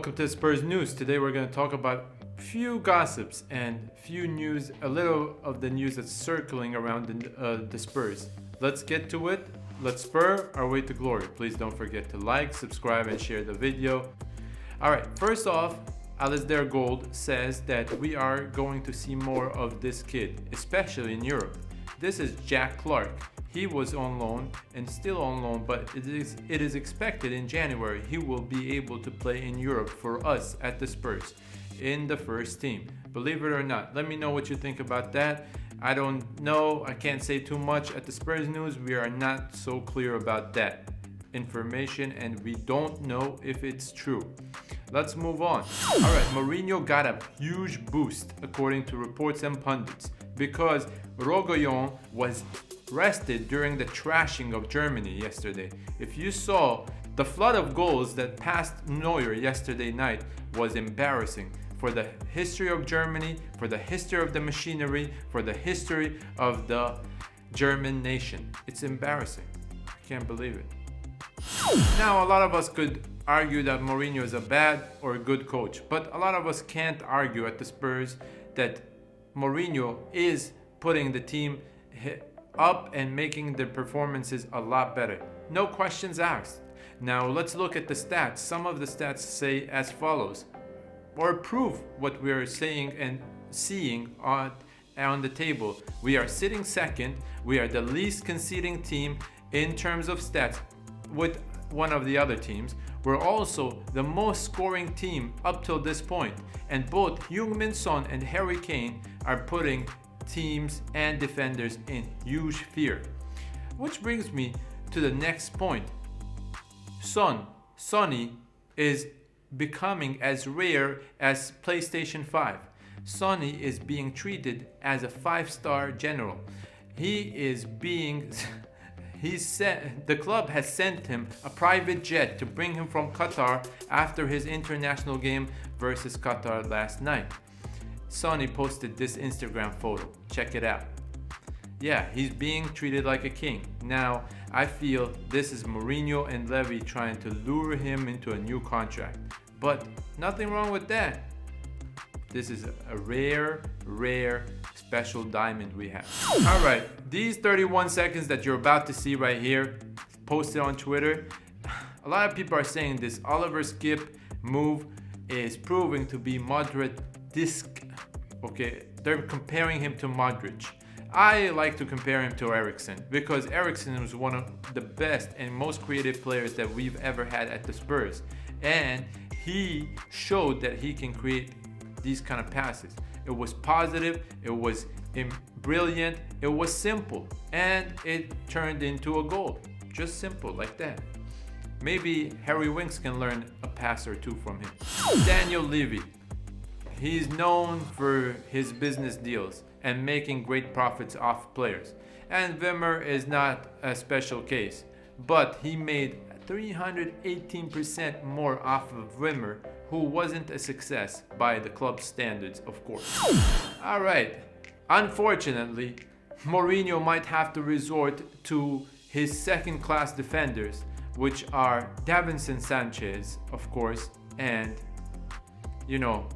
welcome to Spurs News. Today we're going to talk about few gossips and few news, a little of the news that's circling around the Spurs. Let's get to it. Let's spur our way to glory. Please don't forget to like, subscribe, and share the video. All right, first off, Alasdair Gold says that we are going to see more of this kid, especially in Europe. This is Jack Clark. He was on loan and still on loan, but it is expected in January he will be able to play in Europe for us at the Spurs in the first team. Believe it or not, let me know what you think about that. I don't know, I can't say too much. At the Spurs News, we are not so clear about that information and we don't know if it's true. Let's move on. All right, Mourinho got a huge boost according to reports and pundits because Rogoyon was rested during the trashing of Germany yesterday. If you saw, the flood of goals that passed Neuer yesterday night was embarrassing for the history of Germany, for the history of the machinery, for the history of the German nation. It's embarrassing. I can't believe it. Now, a lot of us could argue that Mourinho is a bad or a good coach, but a lot of us can't argue at the Spurs that Mourinho is putting the team up and making the performances a lot better. No questions asked. Now let's look at the stats. Some of the stats say as follows, or prove what we're saying and seeing on the table. We are sitting second. We are the least conceding team in terms of stats with one of the other teams. We're also the most scoring team up till this point. And both Heung-min Son and Harry Kane are putting teams and defenders in huge fear. Which brings me to the next point. Sonny is becoming as rare as PlayStation 5. Sonny is being treated as a 5-star general. The club has sent him a private jet to bring him from Qatar after his international game versus Qatar last night. Sonny posted this Instagram photo. Check it out. Yeah, he's being treated like a king. Now, I feel this is Mourinho and Levy trying to lure him into a new contract. But nothing wrong with that. This is a rare, special diamond we have. All right, these 31 seconds that you're about to see right here, posted on Twitter, a lot of people are saying this Oliver Skip move is proving to be moderate disc. Okay, they're comparing him to Modric. I like to compare him to Eriksen because Eriksen was one of the best and most creative players that we've ever had at the Spurs. And he showed that he can create these kind of passes. It was positive, it was brilliant, it was simple, and it turned into a goal. Just simple like that. Maybe Harry Winks can learn a pass or two from him. Daniel Levy. He's known for his business deals and making great profits off players. And Wimmer is not a special case, but he made 318% more off of Wimmer, who wasn't a success by the club's standards, of course. All right, unfortunately, Mourinho might have to resort to his second-class defenders, which are Davinson Sanchez, of course, and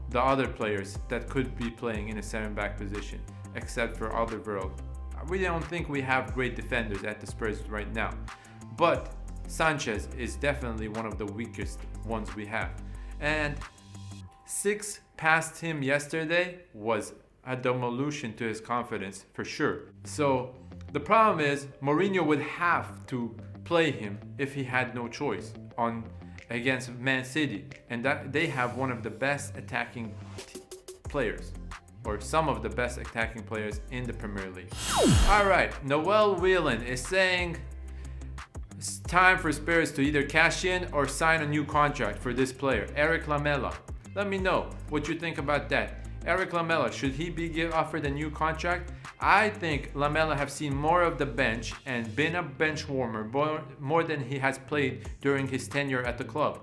the other players that could be playing in a center-back position, except for Alderweireld. We don't think we have great defenders at the Spurs right now, but Sanchez is definitely one of the weakest ones we have. And 6 past him yesterday was a demolition to his confidence for sure. So the problem is Mourinho would have to play him if he had no choice against Man City, and that they have one of the best attacking players, or some of the best attacking players in the Premier League. All right, Noel Whelan is saying it's time for Spurs to either cash in or sign a new contract for this player, Eric Lamela. Let me know what you think about that. Eric Lamela, should he be offered a new contract? I think Lamela have seen more of the bench and been a bench warmer more than he has played during his tenure at the club.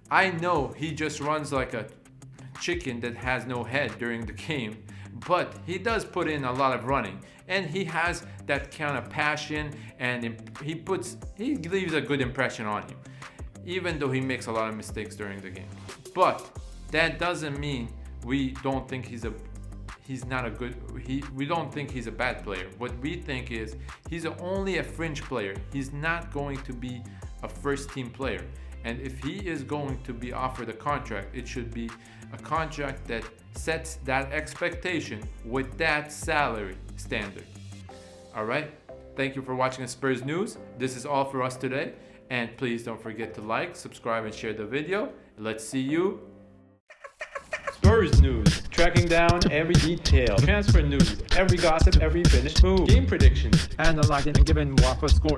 I know he just runs like a chicken that has no head during the game, but he does put in a lot of running and he has that kind of passion and he leaves a good impression on you, even though he makes a lot of mistakes during the game. But that doesn't mean we don't think we don't think he's a bad player. What we think is he's only a fringe player. He's not going to be a first team player. And if he is going to be offered a contract, it should be a contract that sets that expectation with that salary standard. All right. Thank you for watching the Spurs News. This is all for us today. And please don't forget to like, subscribe, and share the video. Let's see you. Spurs News, tracking down every detail. Transfer news, every gossip, every finished move. Game predictions, analyzing and giving WAFA score.